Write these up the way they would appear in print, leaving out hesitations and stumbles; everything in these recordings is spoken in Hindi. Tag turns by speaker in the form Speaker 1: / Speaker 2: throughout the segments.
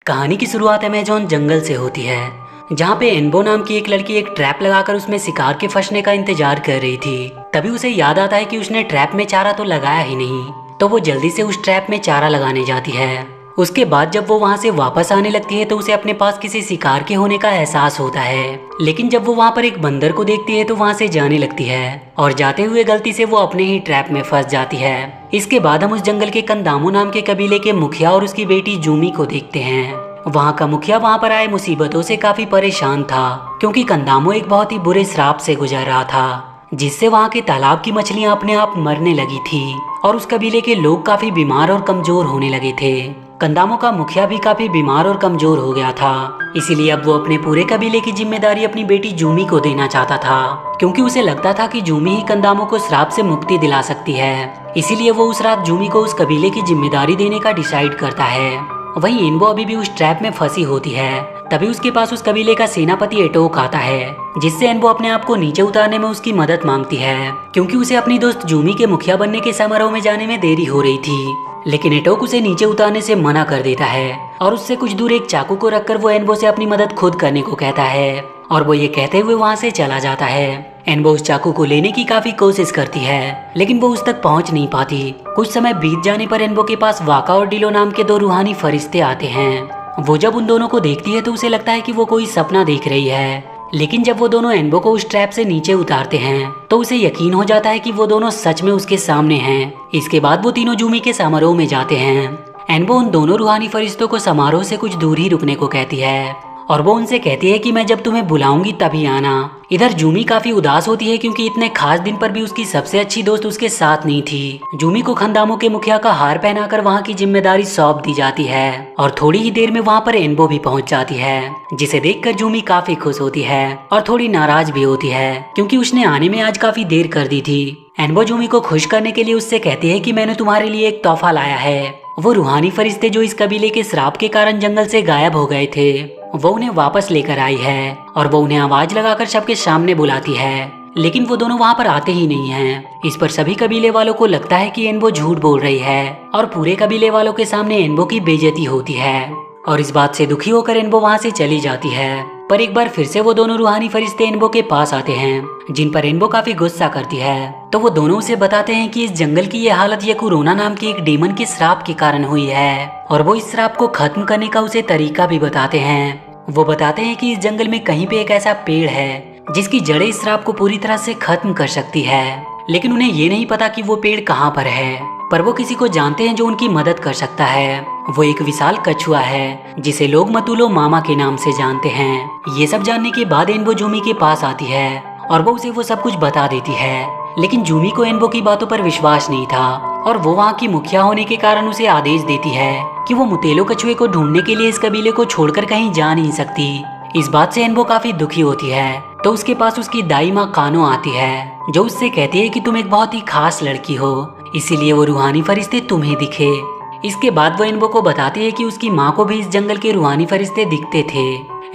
Speaker 1: कहानी की शुरुआत अमेज़न जंगल से होती है, जहाँ पे एनबो नाम की एक लड़की एक ट्रैप लगाकर उसमें शिकार के फंसने का इंतजार कर रही थी। तभी उसे याद आता है कि उसने ट्रैप में चारा तो लगाया ही नहीं, तो वो जल्दी से उस ट्रैप में चारा लगाने जाती है। उसके बाद जब वो वहाँ से वापस आने लगती है तो उसे अपने पास किसी शिकार के होने का एहसास होता है। लेकिन जब वो वहाँ पर एक बंदर को देखती है तो वहाँ से जाने लगती है और जाते हुए गलती से वो अपने ही ट्रैप में फंस जाती है। इसके बाद हम उस जंगल के कंदामू नाम के कबीले के मुखिया और उसकी बेटी जूमी को देखते हैं। वहाँ का मुखिया वहाँ पर आए मुसीबतों से काफी परेशान था, क्योंकि कंदामू एक बहुत ही बुरे श्राप से गुजर रहा था, जिससे वहाँ के तालाब की मछलियाँ अपने आप मरने लगी थी और उस कबीले के लोग काफी बीमार और कमजोर होने लगे थे। कंदामू का मुखिया भी काफी बीमार और कमजोर हो गया था, इसीलिए अब वो अपने पूरे कबीले की जिम्मेदारी अपनी बेटी जूमी को देना चाहता था, क्योंकि उसे लगता था कि जूमी ही कंदामू को श्राप से मुक्ति दिला सकती है। इसीलिए वो उस रात जूमी को उस कबीले की जिम्मेदारी देने का डिसाइड करता है। वहीं एनबो अभी भी उस ट्रैप में फंसी होती है। तभी उसके पास उस कबीले का सेनापति एटोक आता है, जिससे एनबो अपने आप को नीचे उतारने में उसकी मदद मांगती है, क्योंकि उसे अपनी दोस्त जूमी के मुखिया बनने के समारोह में जाने में देरी हो रही थी। लेकिन एटोक उसे नीचे उतारने से मना कर देता है और उससे कुछ दूर एक चाकू को रखकर वो एनबो से अपनी मदद खुद करने को कहता है और वो ये कहते हुए वहाँ से चला जाता है। एनबो उस चाकू को लेने की काफी कोशिश करती है, लेकिन वो उस तक पहुंच नहीं पाती। कुछ समय बीत जाने पर एनबो के पास वाका और डिलो नाम के दो रूहानी फरिश्ते आते हैं। वो जब उन दोनों को देखती है तो उसे लगता है कि वो कोई सपना देख रही है, लेकिन जब वो दोनों एनबो को उस ट्रैप से नीचे उतारते हैं तो उसे यकीन हो जाता है कि वो दोनों सच में उसके सामने हैं। इसके बाद वो तीनों जूमी के समारोह में जाते हैं। एनबो उन दोनों रूहानी फरिश्तों को समारोह से कुछ दूर ही रुकने को कहती है और वो उनसे कहती है कि मैं जब तुम्हें बुलाऊंगी तभी आना। इधर जूमी काफी उदास होती है, क्योंकि इतने खास दिन पर भी उसकी सबसे अच्छी दोस्त उसके साथ नहीं थी। जूमी को खंदामू के मुखिया का हार पहनाकर वहाँ की जिम्मेदारी सौंप दी जाती है और थोड़ी ही देर में वहाँ पर एनबो भी पहुँच जाती है, जिसे देखकर जूमी काफी खुश होती है और थोड़ी नाराज भी होती है, क्योंकि उसने आने में आज काफी देर कर दी थी। एनबो जूमी को खुश करने के लिए उससे कहती है कि मैंने तुम्हारे लिए एक तोहफा लाया है। वो रूहानी फरिश्ते जो इस कबीले के श्राप के कारण जंगल से गायब हो गए थे, वो उन्हें वापस लेकर आई है और वो उन्हें आवाज लगाकर सबके सामने बुलाती है, लेकिन वो दोनों वहाँ पर आते ही नहीं हैं। इस पर सभी कबीले वालों को लगता है कि एनबो झूठ बोल रही है और पूरे कबीले वालों के सामने एनबो की बेइज्जती होती है और इस बात से दुखी होकर एनबो वहाँ से चली जाती है। पर एक बार फिर से वो दोनों रूहानी फरिश्ते एनबो के पास आते हैं, जिन पर एनबो काफी गुस्सा करती है। तो वो दोनों उसे बताते हैं कि इस जंगल की ये हालत ये कोरोना नाम के एक डेमन के श्राप के कारण हुई है और वो इस श्राप को खत्म करने का उसे तरीका भी बताते हैं। वो बताते हैं कि इस जंगल में कहीं पे एक ऐसा पेड़ है जिसकी जड़ें इस श्राप को पूरी तरह से खत्म कर सकती है, लेकिन उन्हें ये नहीं पता कि वो पेड़ कहाँ पर है। पर वो किसी को जानते हैं जो उनकी मदद कर सकता है। वो एक विशाल कछुआ है जिसे लोग मतुलो मामा के नाम से जानते हैं। ये सब जानने के बाद एनबो जूमी के पास आती है और वो उसे वो सब कुछ बता देती है, लेकिन जूमी को एनबो की बातों पर विश्वास नहीं था और वो वहाँ की मुखिया होने के कारण उसे आदेश देती है कि वो मुतेलो कछुए को ढूंढने के लिए इस कबीले को छोड़कर कहीं जा नहीं सकती। इस बात से एनबो काफी दुखी होती है, तो उसके पास उसकी दाई माँ कानो आती है, जो उससे कहती है कि तुम एक बहुत ही खास लड़की हो, इसीलिए वो रूहानी फरिश्ते तुम्हें दिखे। इसके बाद वो एनबो को बताती है कि उसकी माँ को भी इस जंगल के रूहानी फरिश्ते दिखते थे।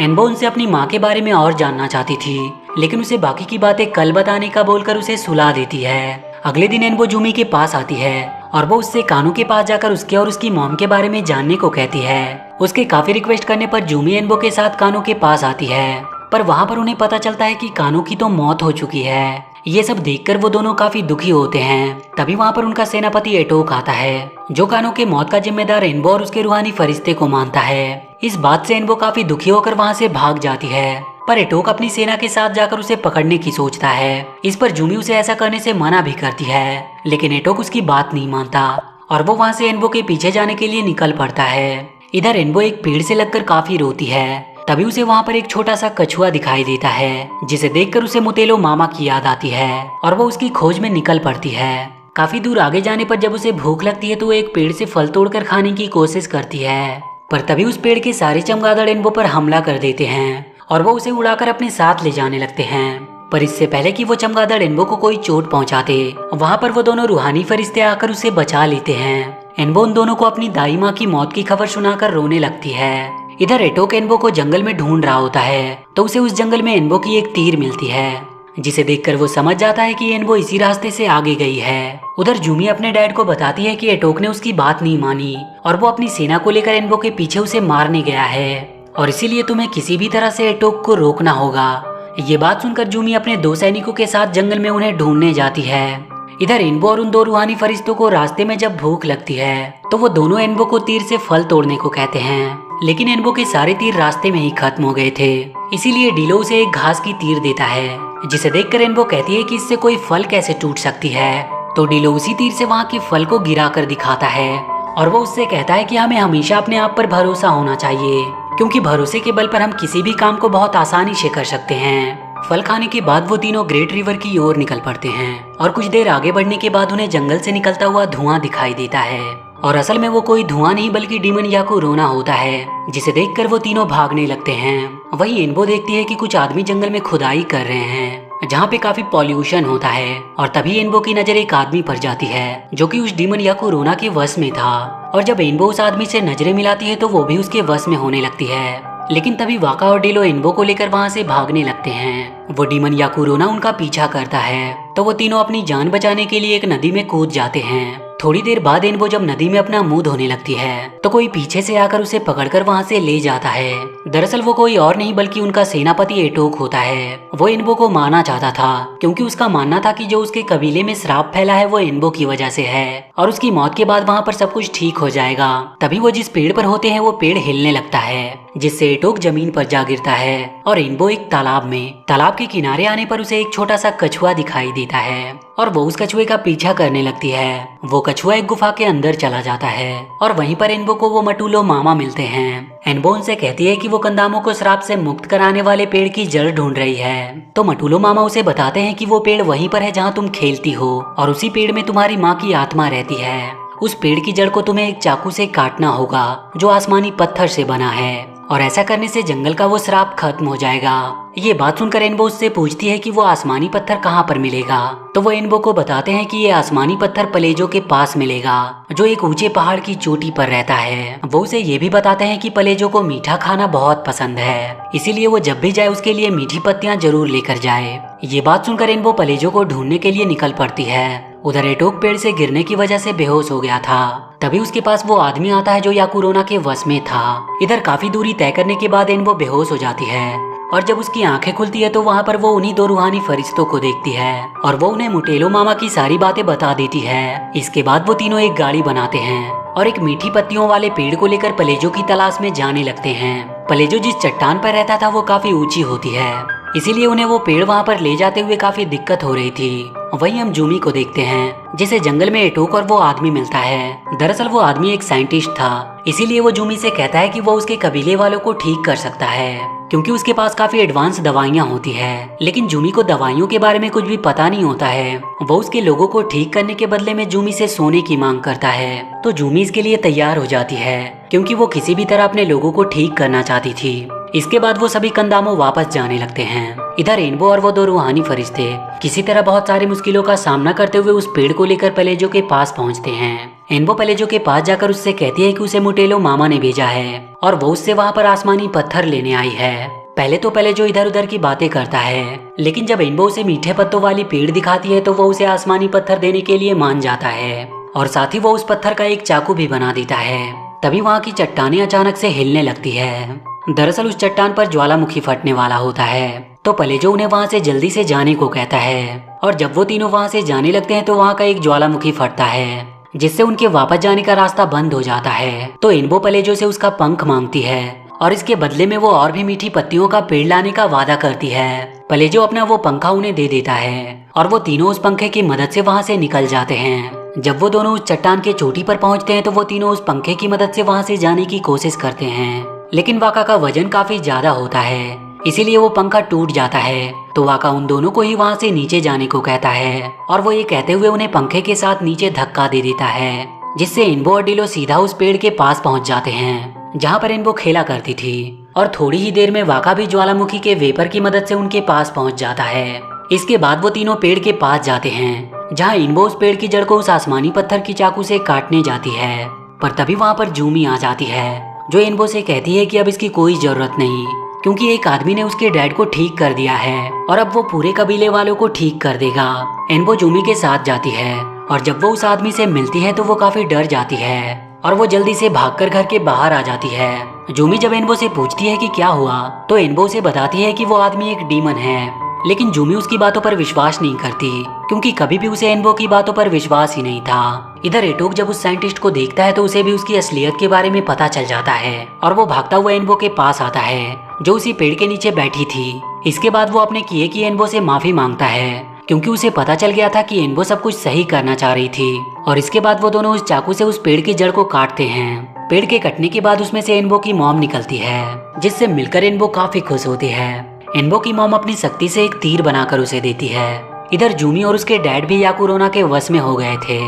Speaker 1: एनबो उनसे अपनी माँ के बारे में और जानना चाहती थी, लेकिन उसे बाकी की बातें कल बताने का बोलकर उसे सुला देती है। अगले दिन एनबो जूमी के पास आती है और वो उससे कानू के पास जाकर उसके और उसकी मॉम के बारे में जानने को कहती है। उसके काफी रिक्वेस्ट करने पर जूमी एनबो के साथ कानू के पास आती है, पर वहाँ पर उन्हें पता चलता है कि कानू की तो मौत हो चुकी है। ये सब देखकर वो दोनों काफी दुखी होते हैं। तभी वहाँ पर उनका सेनापति एटोक आता है, जो कानू के मौत का जिम्मेदार एनबो और उसके रूहानी फरिश्ते को मानता है। इस बात से एनबो काफी दुखी होकर वहाँ से भाग जाती है, पर एटोक अपनी सेना के साथ जाकर उसे पकड़ने की सोचता है। इस पर जूमी उसे ऐसा करने से मना भी करती है, लेकिन एटोक उसकी बात नहीं मानता और वो वहाँ से एनबो के पीछे जाने के लिए निकल पड़ता है। इधर एनबो एक पेड़ से लगकर काफी रोती है। तभी उसे वहाँ पर एक छोटा सा कछुआ दिखाई देता है, जिसे देखकर उसे मुतेलो मामा की याद आती है और वो उसकी खोज में निकल पड़ती है। काफी दूर आगे जाने पर जब उसे भूख लगती है तो वो एक पेड़ से फल तोड़कर खाने की कोशिश करती है, पर तभी उस पेड़ के सारे चमगादड़ एनबो पर हमला कर देते हैं और वो उसे उड़ाकर अपने साथ ले जाने लगते हैं। पर इससे पहले कि वो चमगादड़ एनबो को कोई चोट पहुंचाते, वहाँ पर वो दोनों रूहानी फरिश्ते आकर उसे बचा लेते हैं। एनबो उन दोनों को अपनी दाई माँ की मौत की खबर सुनाकर रोने लगती है। इधर एटोक एनबो को जंगल में ढूंढ रहा होता है, तो उसे उस जंगल में एनबो की एक तीर मिलती है, जिसे देखकर वो समझ जाता है कि एनबो इसी रास्ते से आगे गई है। उधर जूमी अपने डैड को बताती है कि एटोक ने उसकी बात नहीं मानी और वो अपनी सेना को लेकर एनबो के पीछे उसे मारने गया है और इसीलिए तुम्हें किसी भी तरह से एटोक को रोकना होगा। ये बात सुनकर जूमी अपने 2 सैनिकों के साथ जंगल में उन्हें ढूंढने जाती है। इधर एनबो और उन 2 रूहानी फरिश्तों को रास्ते में जब भूख लगती है तो वो दोनों एनबो को तीर से फल तोड़ने को कहते हैं, लेकिन एनबो के सारे तीर रास्ते में ही खत्म हो गए थे। इसीलिए डीलो उसे एक घास की तीर देता है, जिसे देखकर एनबो कहती है कि इससे कोई फल कैसे टूट सकती है। तो डीलो उसी तीर से वहाँ के फल को गिरा कर दिखाता है और वो उससे कहता है कि हमें हमेशा अपने आप पर भरोसा होना चाहिए, क्योंकि भरोसे के बल पर हम किसी भी काम को बहुत आसानी से कर सकते हैं। फल खाने के बाद वो तीनों ग्रेट रिवर की ओर निकल पड़ते हैं और कुछ देर आगे बढ़ने के बाद उन्हें जंगल से निकलता हुआ धुआं दिखाई देता है और असल में वो कोई धुआं नहीं बल्कि डीमन याकुरोना होता है, जिसे देखकर वो तीनों भागने लगते हैं। वहीं एनबो देखती है कि कुछ आदमी जंगल में खुदाई कर रहे हैं जहाँ पे काफी पॉल्यूशन होता है और तभी एनबो की नजर एक आदमी पर जाती है जो कि उस डीमन याकुरोना के वश में था। और जब एनबो उस आदमी से नजरें मिलाती है तो वो भी उसके वश में होने लगती है, लेकिन तभी वाका और डीलो एनबो को लेकर वहाँ से भागने लगते हैं। वो डीमन याकुरोना उनका पीछा करता है तो वो तीनों अपनी जान बचाने के लिए एक नदी में कूद जाते हैं। थोड़ी देर बाद एनबो जब नदी में अपना मुंह धोने लगती है तो कोई पीछे से आकर उसे पकड़कर वहाँ से ले जाता है। दरअसल वो कोई और नहीं बल्कि उनका सेनापति एटोक होता है। वो एनबो को मारना चाहता था क्योंकि उसका मानना था कि जो उसके कबीले में श्राप फैला है वो एनबो की वजह से है और उसकी मौत के बाद वहाँ पर सब कुछ ठीक हो जाएगा। तभी वो जिस पेड़ पर होते हैं वो पेड़ हिलने लगता है, जिससे एटोक जमीन पर जा गिरता है और एनबो एक तालाब के किनारे आने पर उसे एक छोटा सा कछुआ दिखाई देता है और वो उस कछुए का पीछा करने लगती है। वो कछुआ एक गुफा के अंदर चला जाता है और वहीं पर एनबो को वो मटुलो मामा मिलते हैं। एनबो उनसे कहती है कि वो कंदामो को श्राप से मुक्त कराने वाले पेड़ की जड़ ढूंढ रही है। तो मटुलो मामा उसे बताते हैं कि वो पेड़ वहीं पर है जहाँ तुम खेलती हो और उसी पेड़ में तुम्हारी माँ की आत्मा रहती है। उस पेड़ की जड़ को तुम्हें एक चाकू से काटना होगा जो आसमानी पत्थर से बना है और ऐसा करने से जंगल का वो श्राप खत्म हो जाएगा। ये बात सुनकर एनबो उससे पूछती है कि वो आसमानी पत्थर कहाँ पर मिलेगा। तो वो एनबो को बताते हैं कि ये आसमानी पत्थर पलेजो के पास मिलेगा जो एक ऊंचे पहाड़ की चोटी पर रहता है। वो उसे ये भी बताते हैं कि पलेजो को मीठा खाना बहुत पसंद है, इसीलिए वो जब भी जाए उसके लिए मीठी पत्तियां जरूर लेकर जाए। ये बात सुनकर एनबो पलेजो को ढूंढने के लिए निकल पड़ती है। उधर एटोक पेड़ से गिरने की वजह से बेहोश हो गया था। तभी उसके पास वो आदमी आता है जो याकुरोना के वश में था। इधर काफी दूरी तय करने के बाद एनबो बेहोश हो जाती है और जब उसकी आंखें खुलती है तो वहाँ पर वो उन्हीं 2 रूहानी फरिश्तों को देखती है और वो उन्हें मुटेलो मामा की सारी बातें बता देती है। इसके बाद वो तीनों एक गाड़ी बनाते हैं और एक मीठी पत्तियों वाले पेड़ को लेकर पलेजो की तलाश में जाने लगते हैं। पलेजो जिस चट्टान पर रहता था वो काफी ऊंची होती है, इसीलिए उन्हें वो पेड़ वहाँ पर ले जाते हुए काफी दिक्कत हो रही थी। वहीं हम जूमी को देखते हैं जिसे जंगल में एटोक और वो आदमी मिलता है। दरअसल वो आदमी एक साइंटिस्ट था, इसीलिए वो जूमी से कहता है कि वो उसके कबीले वालों को ठीक कर सकता है क्योंकि उसके पास काफी एडवांस दवाइयाँ होती है। लेकिन जूमी को दवाइयों के बारे में कुछ भी पता नहीं होता है। वो उसके लोगों को ठीक करने के बदले में जूमी से सोने की मांग करता है। तो जूमी इसके लिए तैयार हो जाती है क्योंकि वो किसी भी तरह अपने लोगों को ठीक करना चाहती थी। इसके बाद वो सभी कंदामो वापस जाने लगते हैं। इधर एनबो और वो 2 रूहानी फरिश्ते किसी तरह बहुत सारी मुश्किलों का सामना करते हुए उस पेड़ को लेकर पलेजो के पास पहुंचते हैं। एनबो पलेजो के पास जाकर उससे कहती है कि उसे मुटेलो मामा ने भेजा है और वो उससे वहाँ पर आसमानी पत्थर लेने आई है। पहले तो पलेजो इधर उधर की बातें करता है, लेकिन जब एनबो उसे मीठे पत्तों वाली पेड़ दिखाती है तो वो उसे आसमानी पत्थर देने के लिए मान जाता है और साथ ही वो उस पत्थर का एक चाकू भी बना देता है। तभी वहाँ की चट्टानें अचानक से हिलने लगती है। दरअसल उस चट्टान पर ज्वालामुखी फटने वाला होता है। तो पलेजो उन्हें वहाँ से जल्दी से जाने को कहता है और जब वो तीनों वहाँ से जाने लगते हैं तो वहाँ का एक ज्वालामुखी फटता है जिससे उनके वापस जाने का रास्ता बंद हो जाता है। तो एनबो पलेजो से उसका पंख मांगती है और इसके बदले में वो और भी मीठी पत्तियों का पेड़ लाने का वादा करती है। पलेजो अपना वो पंखा उन्हें दे देता है और वो तीनों उस पंखे की मदद से वहाँ से निकल जाते हैं। जब वो दोनों उस चट्टान के चोटी पर पहुँचते हैं तो वो तीनों उस पंखे की मदद से वहाँ से जाने की कोशिश करते हैं, लेकिन वाका का वजन काफी ज्यादा होता है, इसीलिए वो पंखा टूट जाता है। तो वाका उन दोनों को ही वहाँ से नीचे जाने को कहता है और वो ये कहते हुए उन्हें पंखे के साथ नीचे धक्का दे देता है, जिससे एनबो और डीलो सीधा उस पेड़ के पास पहुँच जाते हैं जहाँ पर एनबो खेला करती थी। और थोड़ी ही देर में वाका भी ज्वालामुखी के वेपर की मदद से उनके पास पहुँच जाता है। इसके बाद वो तीनों पेड़ के पास जाते हैं जहाँ एनबो उस पेड़ की जड़ को उस आसमानी पत्थर की चाकू से काटने जाती है, पर तभी वहाँ पर जूमी आ जाती है जो एनबो से कहती है कि अब इसकी कोई जरूरत नहीं क्योंकि एक आदमी ने उसके डैड को ठीक कर दिया है और अब वो पूरे कबीले वालों को ठीक कर देगा। एनबो जूमी के साथ जाती है और जब वो उस आदमी से मिलती है तो वो काफी डर जाती है और वो जल्दी से भागकर घर के बाहर आ जाती है। जूमी जब एनबो से पूछती है कि क्या हुआ तो एनबो उसे बताती है कि वो आदमी एक डीमन है। लेकिन जूमी उसकी बातों पर विश्वास नहीं करती क्योंकि कभी भी उसे एनबो की बातों पर विश्वास ही नहीं था। इधर एटोक जब उस साइंटिस्ट को देखता है तो उसे भी उसकी असलियत के बारे में पता चल जाता है और वो भागता हुआ एनबो के पास आता है जो उसी पेड़ के नीचे बैठी थी। इसके बाद वो अपने किए की एनबो से माफी मांगता है क्योंकि उसे पता चल गया था कि एनबो सब कुछ सही करना चाह रही थी। और इसके बाद वो दोनों उस चाकू से उस पेड़ की जड़ को काटते हैं। पेड़ के कटने के बाद उसमें से एनबो की मॉम निकलती है जिससे मिलकर एनबो काफी खुश होती है। एनबो की मॉम अपनी शक्ति से एक तीर बनाकर उसे देती है। इधर जूमी और उसके डैड भी याकुरोना के वश में हो गए थे,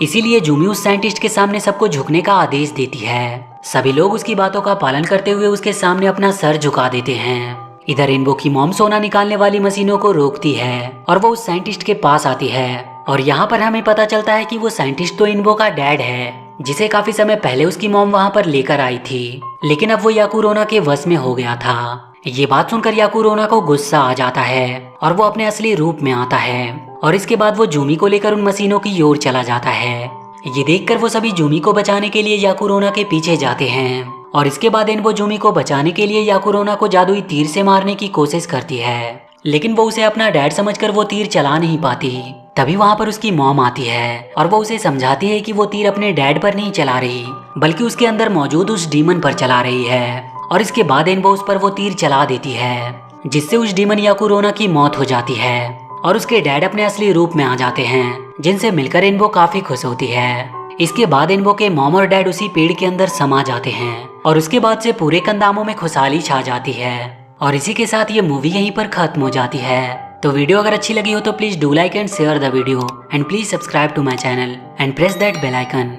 Speaker 1: इसीलिए जूमी उस साइंटिस्ट के सामने सबको झुकने का आदेश देती है। सभी लोग उसकी बातों का पालन करते हुए उसके सामने अपना सर झुका देते हैं। इधर एनबो की मॉम सोना निकालने वाली मशीनों को रोकती है और वो उस साइंटिस्ट के पास आती है और यहाँ पर हमें पता चलता है कि वो साइंटिस्ट तो एनबो का डैड है जिसे काफी समय पहले उसकी मॉम वहाँ पर लेकर आई थी, लेकिन अब वो याकुरोना के वश में हो गया था। ये बात सुनकर याकुरोना को गुस्सा आ जाता है और वो अपने असली रूप में आता है और इसके बाद वो जूमी को लेकर उन मशीनों की ओर चला जाता है। ये देखकर वो सभी जूमी को बचाने के लिए याकुरोना के पीछे जाते हैं और इसके बाद एनबो जूमी को बचाने के लिए याकुरोना को जादुई तीर से मारने की कोशिश करती है, लेकिन वो उसे अपना डैड समझकर वो तीर चला नहीं पाती। तभी वहाँ पर उसकी मॉम आती है और वो उसे समझाती है कि वो तीर अपने डैड पर नहीं चला रही बल्कि उसके अंदर मौजूद उस डीमन पर चला रही है। और इसके बाद एनबो उस पर वो तीर चला देती है जिससे उस डीमन याकुरोना की मौत हो जाती है और उसके डैड अपने असली रूप में आ जाते हैं जिनसे मिलकर एनबो काफी खुश होती है। इसके बाद एनबो के मॉम और डैड उसी पेड़ के अंदर समा जाते हैं और उसके बाद से पूरे कंदामों में खुशहाली छा जाती है। और इसी के साथ ये मूवी यहीं पर खत्म हो जाती है। तो वीडियो अगर अच्छी लगी हो तो please do like and share the video and please subscribe to my channel and press that bell icon.